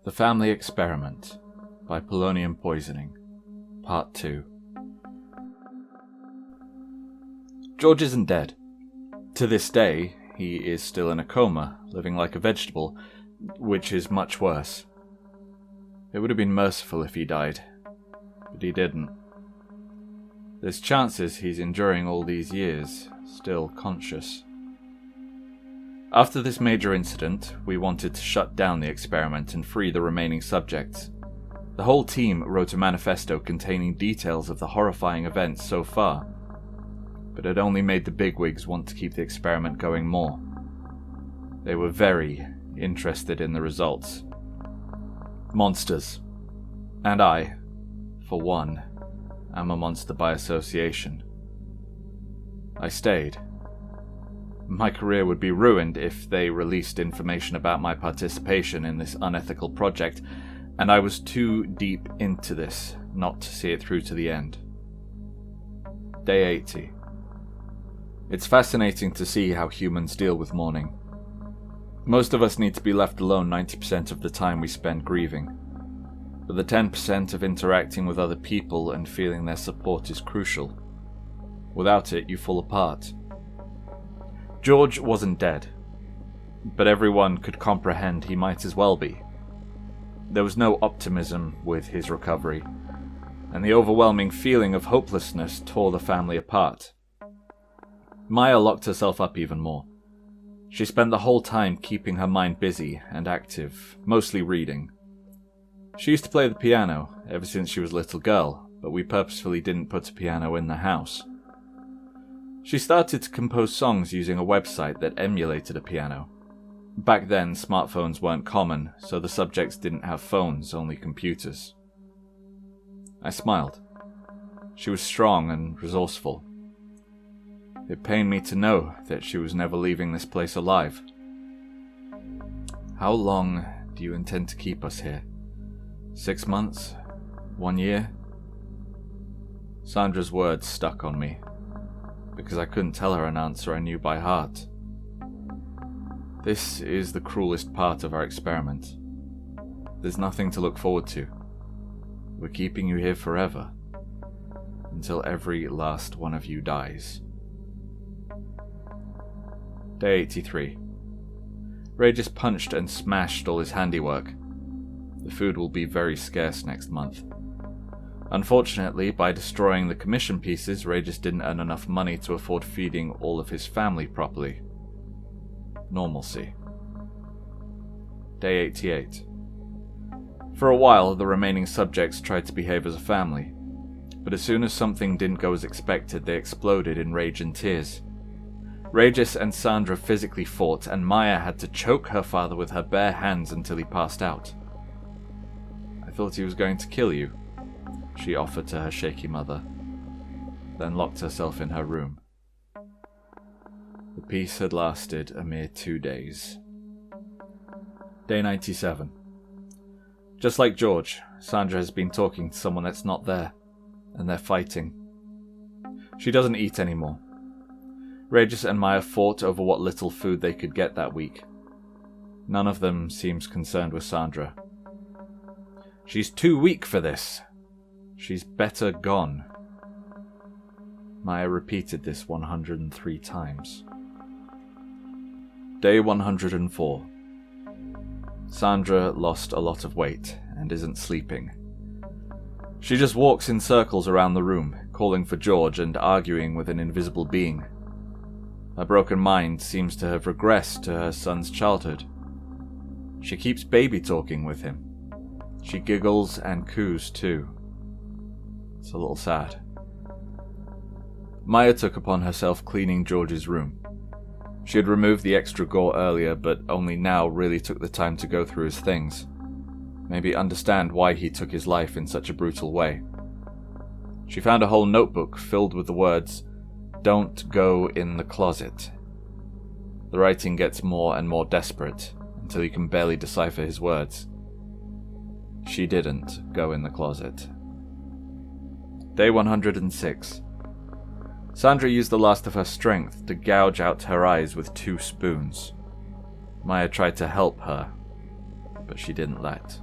The Family Experiment by Polonium Poisoning, Part 2. George isn't dead. To this day, he is still in a coma, living like a vegetable, which is much worse. It would have been merciful if he died, but he didn't. There's chances he's enduring all these years, still conscious. After this major incident, we wanted to shut down the experiment and free the remaining subjects. The whole team wrote a manifesto containing details of the horrifying events so far, but it only made the bigwigs want to keep the experiment going more. They were very interested in the results. Monsters. And I, for one, am a monster by association. I stayed. My career would be ruined if they released information about my participation in this unethical project, and I was too deep into this not to see it through to the end. Day 80. It's fascinating to see how humans deal with mourning. Most of us need to be left alone 90% of the time we spend grieving, but the 10% of interacting with other people and feeling their support is crucial. Without it, you fall apart. George wasn't dead, but everyone could comprehend he might as well be. There was no optimism with his recovery, and the overwhelming feeling of hopelessness tore the family apart. Maya locked herself up even more. She spent the whole time keeping her mind busy and active, mostly reading. She used to play the piano ever since she was a little girl, but we purposefully didn't put a piano in the house. She started to compose songs using a website that emulated a piano. Back then, smartphones weren't common, so the subjects didn't have phones, only computers. I smiled. She was strong and resourceful. It pained me to know that she was never leaving this place alive. How long do you intend to keep us here? 6 months? 1 year? Sandra's words stuck on me, because I couldn't tell her an answer I knew by heart. This is the cruelest part of our experiment. There's nothing to look forward to. We're keeping you here forever, until every last one of you dies. Day 83. Ray just punched and smashed all his handiwork. The food will be very scarce next month. Unfortunately, by destroying the commission pieces, Ray just didn't earn enough money to afford feeding all of his family properly. Normalcy. Day 88. For a while, the remaining subjects tried to behave as a family, but as soon as something didn't go as expected, they exploded in rage and tears. Regis and Sandra physically fought, and Maya had to choke her father with her bare hands until he passed out. "I thought he was going to kill you," she offered to her shaky mother, then locked herself in her room. The peace had lasted a mere 2 days. Day 97. Just like George, Sandra has been talking to someone that's not there, and they're fighting. She doesn't eat anymore. Regis and Maya fought over what little food they could get that week. None of them seems concerned with Sandra. "She's too weak for this. She's better gone." Maya repeated this 103 times. Day 104. Sandra lost a lot of weight and isn't sleeping. She just walks in circles around the room, calling for George and arguing with an invisible being. Her broken mind seems to have regressed to her son's childhood. She keeps baby talking with him. She giggles and coos too. It's a little sad. Maya took upon herself cleaning George's room. She had removed the extra gore earlier, but only now really took the time to go through his things. Maybe understand why he took his life in such a brutal way. She found a whole notebook filled with the words, "Don't go in the closet." The writing gets more and more desperate, until you can barely decipher his words. She didn't go in the closet. Day 106. Sandra used the last of her strength to gouge out her eyes with 2 spoons. Maya tried to help her, but she didn't let.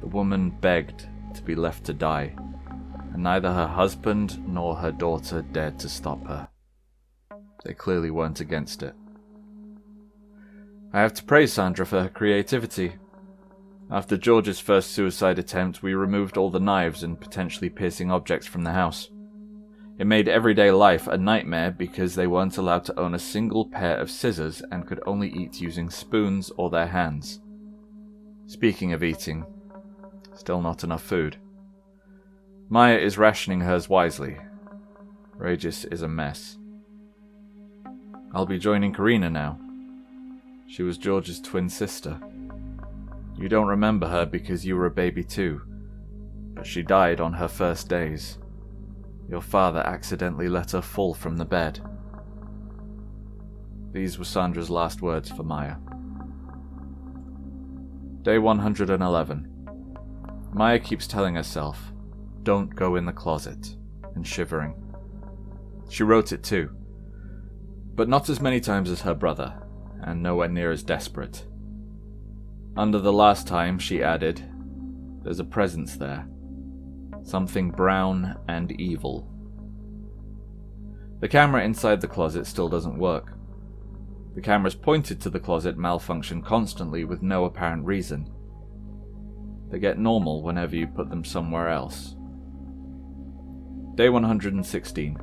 The woman begged to be left to die, and neither her husband nor her daughter dared to stop her. They clearly weren't against it. I have to praise Sandra for her creativity. After George's first suicide attempt, we removed all the knives and potentially piercing objects from the house. It made everyday life a nightmare because they weren't allowed to own a single pair of scissors and could only eat using spoons or their hands. Speaking of eating, still not enough food. Maya is rationing hers wisely. Regis is a mess. I'll be joining Karina now. She was George's twin sister. You don't remember her because you were a baby too, but she died on her first days. Your father accidentally let her fall from the bed. These were Sandra's last words for Maya. Day 111. Maya keeps telling herself, "Don't go in the closet," and shivering. She wrote it too, but not as many times as her brother, and nowhere near as desperate. Under the last time, she added, "There's a presence there. Something brown and evil." The camera inside the closet still doesn't work. The cameras pointed to the closet malfunction constantly with no apparent reason. They get normal whenever you put them somewhere else. Day 116.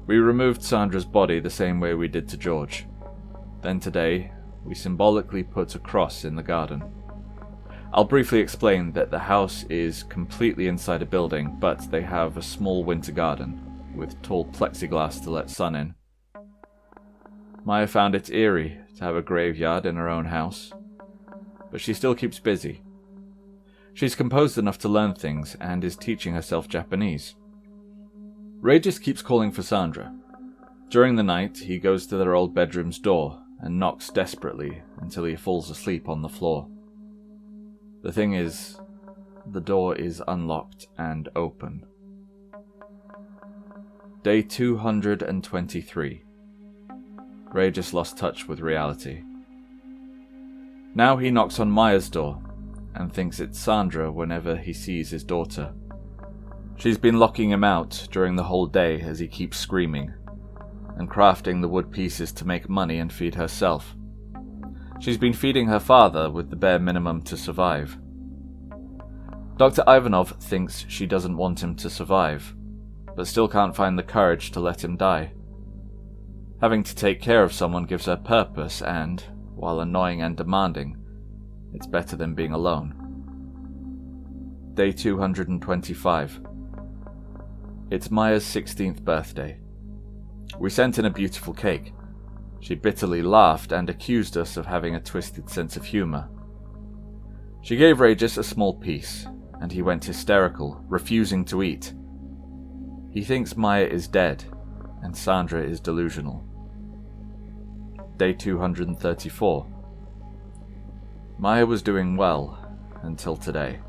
We removed Sandra's body the same way we did to George. Then today, we symbolically put a cross in the garden. I'll briefly explain that the house is completely inside a building, but they have a small winter garden, with tall plexiglass to let sun in. Maya found it eerie to have a graveyard in her own house, but she still keeps busy. She's composed enough to learn things and is teaching herself Japanese. Regis keeps calling for Sandra. During the night, he goes to their old bedroom's door and knocks desperately until he falls asleep on the floor. The thing is, the door is unlocked and open. Day 223. Regis lost touch with reality. Now he knocks on Maya's door and thinks it's Sandra whenever he sees his daughter. She's been locking him out during the whole day as he keeps screaming, and crafting the wood pieces to make money and feed herself. She's been feeding her father with the bare minimum to survive. Dr. Ivanov thinks she doesn't want him to survive, but still can't find the courage to let him die. Having to take care of someone gives her purpose and, while annoying and demanding, it's better than being alone. Day 225. It's Maya's 16th birthday. We sent in a beautiful cake. She bitterly laughed and accused us of having a twisted sense of humor. She gave Regis a small piece, and he went hysterical, refusing to eat. He thinks Maya is dead, and Sandra is delusional. Day 234. Maya was doing well, until today.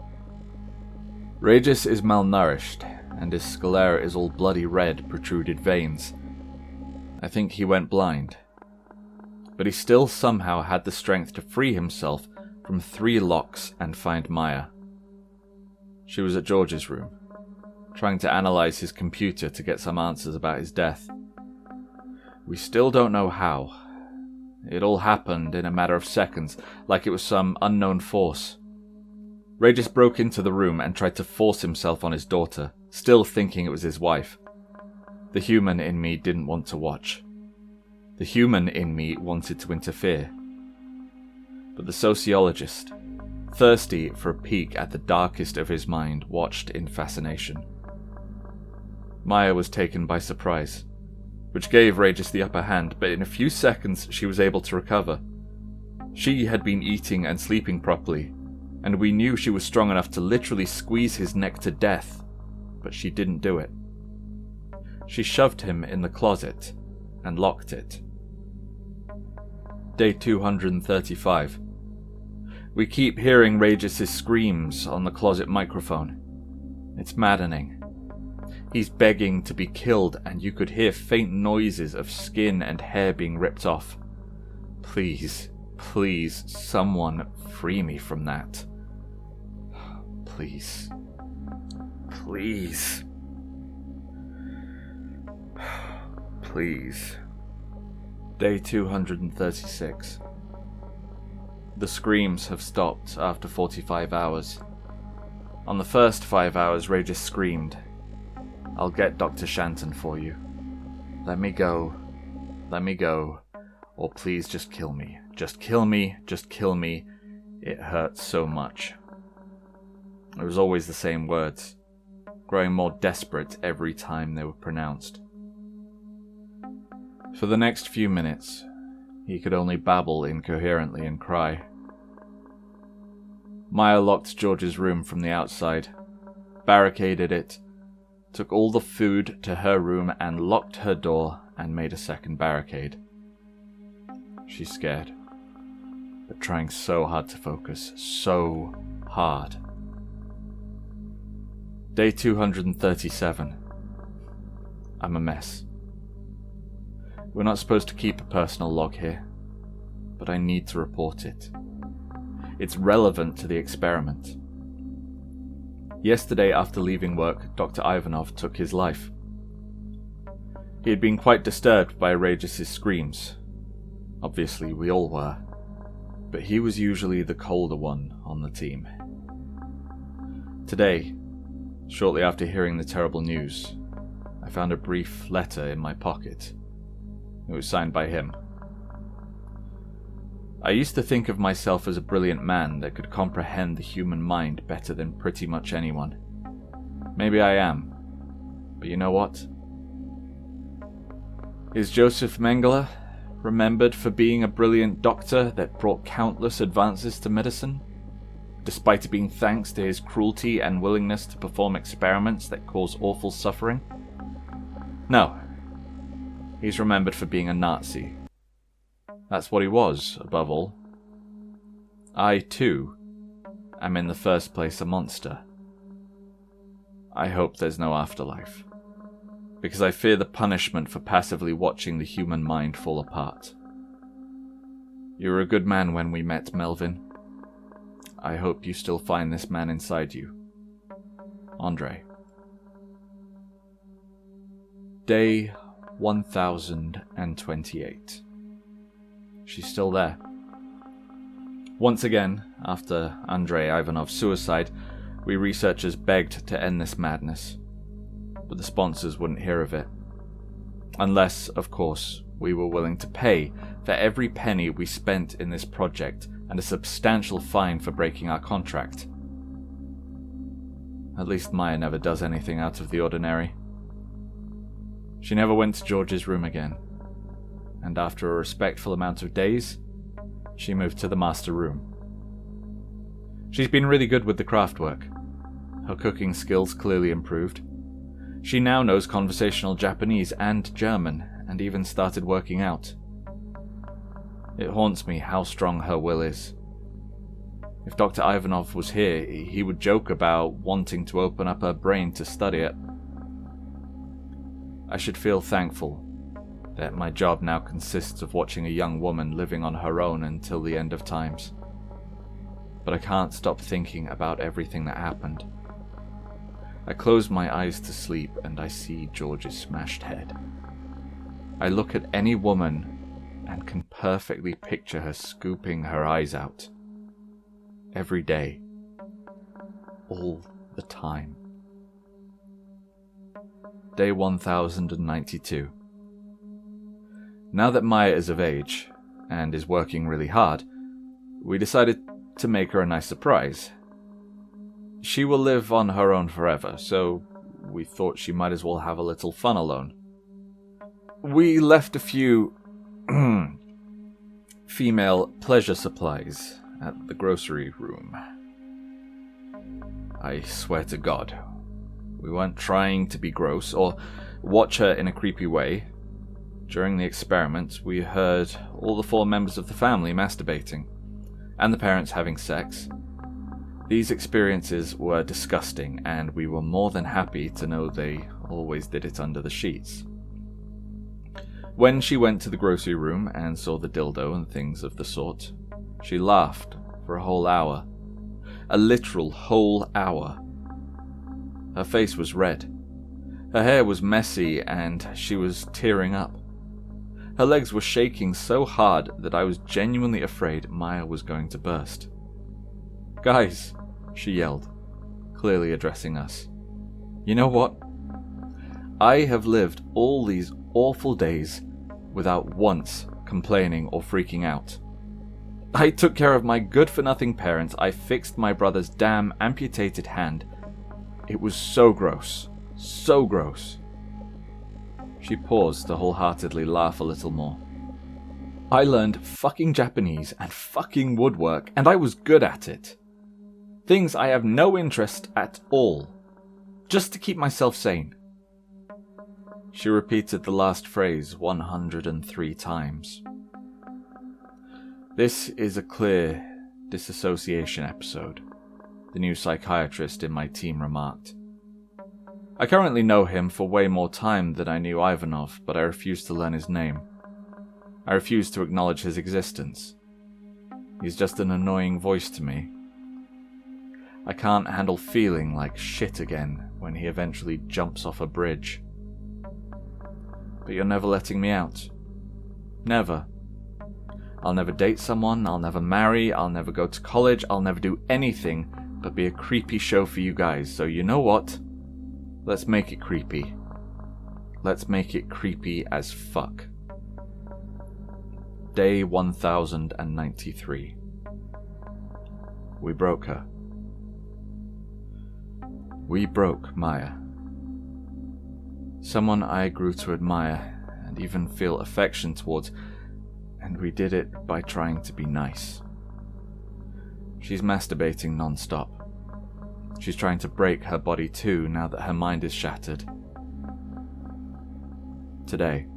Regis is malnourished, and his sclera is all bloody red, protruded veins. I think he went blind. But he still somehow had the strength to free himself from 3 locks and find Maya. She was at George's room, trying to analyze his computer to get some answers about his death. We still don't know how. It all happened in a matter of seconds, like it was some unknown force. Regis broke into the room and tried to force himself on his daughter, still thinking it was his wife. The human in me didn't want to watch. The human in me wanted to interfere. But the sociologist, thirsty for a peek at the darkest of his mind, watched in fascination. Maya was taken by surprise, which gave Regis the upper hand, but in a few seconds she was able to recover. She had been eating and sleeping properly, and we knew she was strong enough to literally squeeze his neck to death, but she didn't do it. She shoved him in the closet and locked it. Day 235. We keep hearing Regis' screams on the closet microphone. It's maddening. He's begging to be killed, and you could hear faint noises of skin and hair being ripped off. Please, please, someone free me from that. Please. Please. Please. Day 236. The screams have stopped after 45 hours. On the first 5 hours, Ray just screamed, "I'll get Dr. Shanton for you. Let me go. Let me go. Or please just kill me. Just kill me. Just kill me. It hurts so much." It was always the same words, growing more desperate every time they were pronounced. For the next few minutes, he could only babble incoherently and cry. Maya locked George's room from the outside, barricaded it, took all the food to her room and locked her door and made a second barricade. She's scared, but trying so hard to focus, so hard. Day 237. I'm a mess. We're not supposed to keep a personal log here, but I need to report it. It's relevant to the experiment. Yesterday, after leaving work, Dr. Ivanov took his life. He had been quite disturbed by Regis' screams. Obviously, we all were, but he was usually the colder one on the team. Today, shortly after hearing the terrible news, I found a brief letter in my pocket. It was signed by him. I used to think of myself as a brilliant man that could comprehend the human mind better than pretty much anyone. Maybe I am, but you know what? Is Joseph Mengele remembered for being a brilliant doctor that brought countless advances to medicine, despite it being thanks to his cruelty and willingness to perform experiments that cause awful suffering? No. He's remembered for being a Nazi. That's what he was, above all. I, too, am in the first place a monster. I hope there's no afterlife, because I fear the punishment for passively watching the human mind fall apart. You were a good man when we met, Melvin. I hope you still find this man inside you. Andre. Day 1028. She's still there. Once again, after Andrei Ivanov's suicide, we researchers begged to end this madness, but the sponsors wouldn't hear of it. Unless, of course, we were willing to pay for every penny we spent in this project and a substantial fine for breaking our contract. At least Maya never does anything out of the ordinary. She never went to George's room again, and after a respectful amount of days, she moved to the master room. She's been really good with the craft work. Her cooking skills clearly improved. She now knows conversational Japanese and German, and even started working out. It haunts me how strong her will is. If Dr. Ivanov was here, he would joke about wanting to open up her brain to study it. I should feel thankful that my job now consists of watching a young woman living on her own until the end of times. But I can't stop thinking about everything that happened. I close my eyes to sleep and I see George's smashed head. I look at any woman and can perfectly picture her scooping her eyes out. Every day. All the time. Day 1092. Now that Maya is of age, and is working really hard, we decided to make her a nice surprise. She will live on her own forever, so we thought she might as well have a little fun alone. We left a few female pleasure supplies at the grocery room. I swear to God, we weren't trying to be gross or watch her in a creepy way. During the experiment, we heard all the 4 members of the family masturbating, and the parents having sex. These experiences were disgusting, and we were more than happy to know they always did it under the sheets. When she went to the grocery room and saw the dildo and things of the sort, she laughed for a whole hour. A literal whole hour. Her face was red. Her hair was messy and she was tearing up. Her legs were shaking so hard that I was genuinely afraid Maya was going to burst. "Guys," she yelled, clearly addressing us. "You know what? I have lived all these awful days without once complaining or freaking out. I took care of my good-for-nothing parents. I fixed my brother's damn amputated hand. It was so gross. So gross." She paused to wholeheartedly laugh a little more. "I learned fucking Japanese and fucking woodwork, and I was good at it. Things I have no interest at all. Just to keep myself sane." She repeated the last phrase 103 times. "This is a clear disassociation episode," the new psychiatrist in my team remarked. "I currently know him for way more time than I knew Ivanov, but I refuse to learn his name. I refuse to acknowledge his existence. He's just an annoying voice to me. I can't handle feeling like shit again when he eventually jumps off a bridge. But you're never letting me out. Never. I'll never date someone, I'll never marry, I'll never go to college, I'll never do anything but be a creepy show for you guys, so you know what? Let's make it creepy. Let's make it creepy as fuck." Day 1093. We broke her. We broke Maya. Someone I grew to admire and even feel affection towards, and we did it by trying to be nice. She's masturbating non-stop. She's trying to break her body too now that her mind is shattered. Today,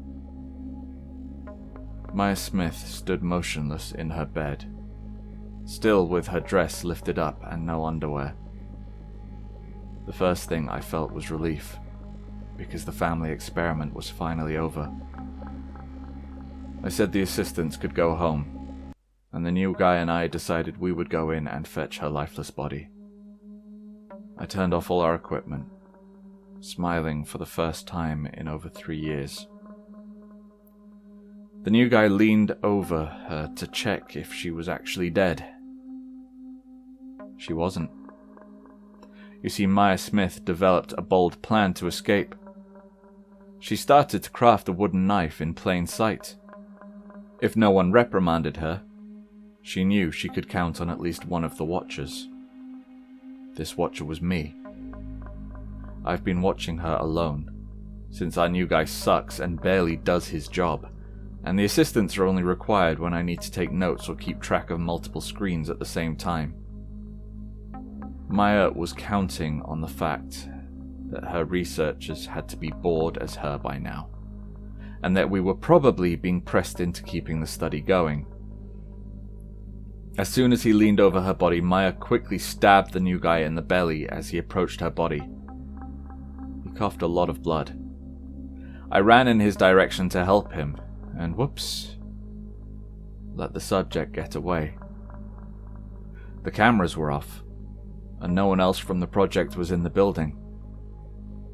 Maya Smith stood motionless in her bed, still with her dress lifted up and no underwear. The first thing I felt was relief, because the family experiment was finally over. I said the assistants could go home, and the new guy and I decided we would go in and fetch her lifeless body. I turned off all our equipment, smiling for the first time in over 3 years. The new guy leaned over her to check if she was actually dead. She wasn't. You see, Maya Smith developed a bold plan to escape. She started to craft a wooden knife in plain sight. If no one reprimanded her, she knew she could count on at least one of the watchers. This watcher was me. I've been watching her alone, since our new guy sucks and barely does his job, and the assistants are only required when I need to take notes or keep track of multiple screens at the same time. Maya was counting on the fact that her researchers had to be bored as her by now, and that we were probably being pressed into keeping the study going. As soon as he leaned over her body, Maya quickly stabbed the new guy in the belly as he approached her body. He coughed a lot of blood. I ran in his direction to help him, and whoops, let the subject get away. The cameras were off, and no one else from the project was in the building.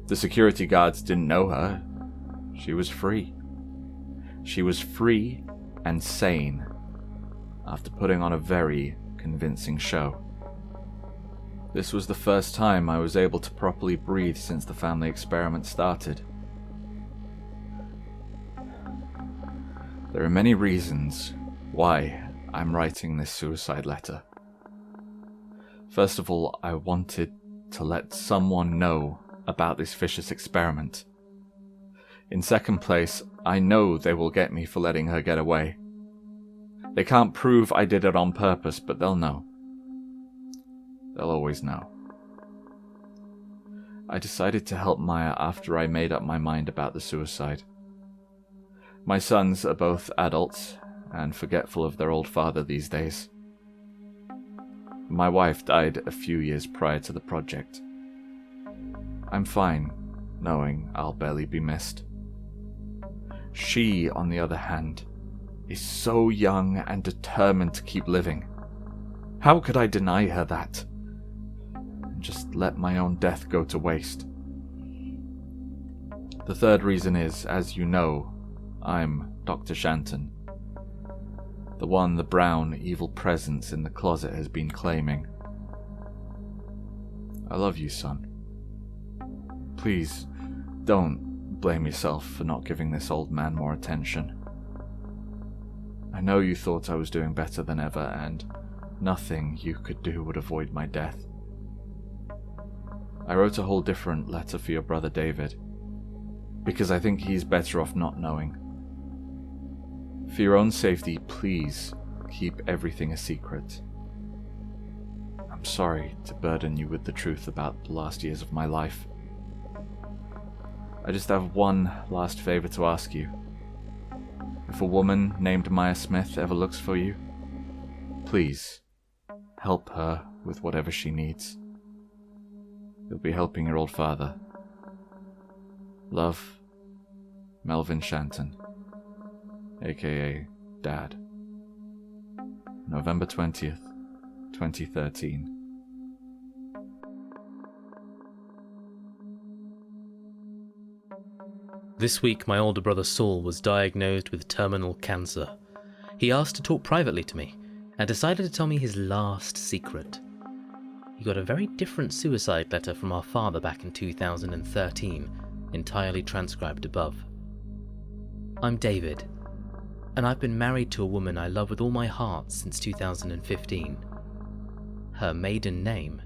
The security guards didn't know her. She was free. She was free and sane, after putting on a very convincing show. This was the first time I was able to properly breathe since the family experiment started. There are many reasons why I'm writing this suicide letter. First of all, I wanted to let someone know about this vicious experiment. In second place, I know they will get me for letting her get away. They can't prove I did it on purpose, but they'll know. They'll always know. I decided to help Maya after I made up my mind about the suicide. My sons are both adults and forgetful of their old father these days. My wife died a few years prior to the project. I'm fine, knowing I'll barely be missed. She, on the other hand, is so young and determined to keep living. How could I deny her that? And just let my own death go to waste? The third reason is, as you know, I'm Dr. Shanton. The one the brown, evil presence in the closet has been claiming. I love you, son. Please, don't blame yourself for not giving this old man more attention. I know you thought I was doing better than ever, and nothing you could do would avoid my death. I wrote a whole different letter for your brother David, because I think he's better off not knowing. For your own safety, please keep everything a secret. I'm sorry to burden you with the truth about the last years of my life. I just have one last favor to ask you. If a woman named Maya Smith ever looks for you, please help her with whatever she needs. You'll be helping your old father. Love, Melvin Shanton, aka Dad. November 20th, 2013. This week, my older brother Saul was diagnosed with terminal cancer. He asked to talk privately to me and decided to tell me his last secret. He got a very different suicide letter from our father back in 2013, entirely transcribed above. I'm David, and I've been married to a woman I love with all my heart since 2015. Her maiden name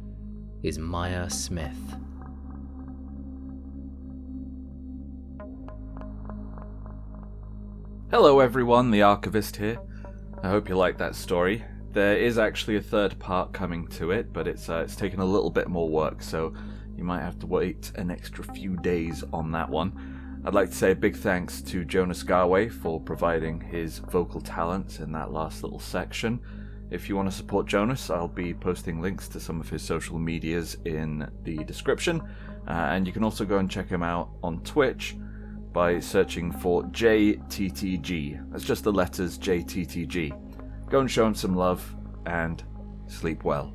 is Maya Smith. Hello everyone, the Archivist here. I hope you liked that story. There is actually a third part coming to it, but it's taken a little bit more work, so you might have to wait an extra few days on that one. I'd like to say a big thanks to Jonas Garway for providing his vocal talent in that last little section. If you want to support Jonas, I'll be posting links to some of his social medias in the description, and you can also go and check him out on Twitch by searching for JTTG. That's just the letters JTTG. Go and show him some love, and sleep well.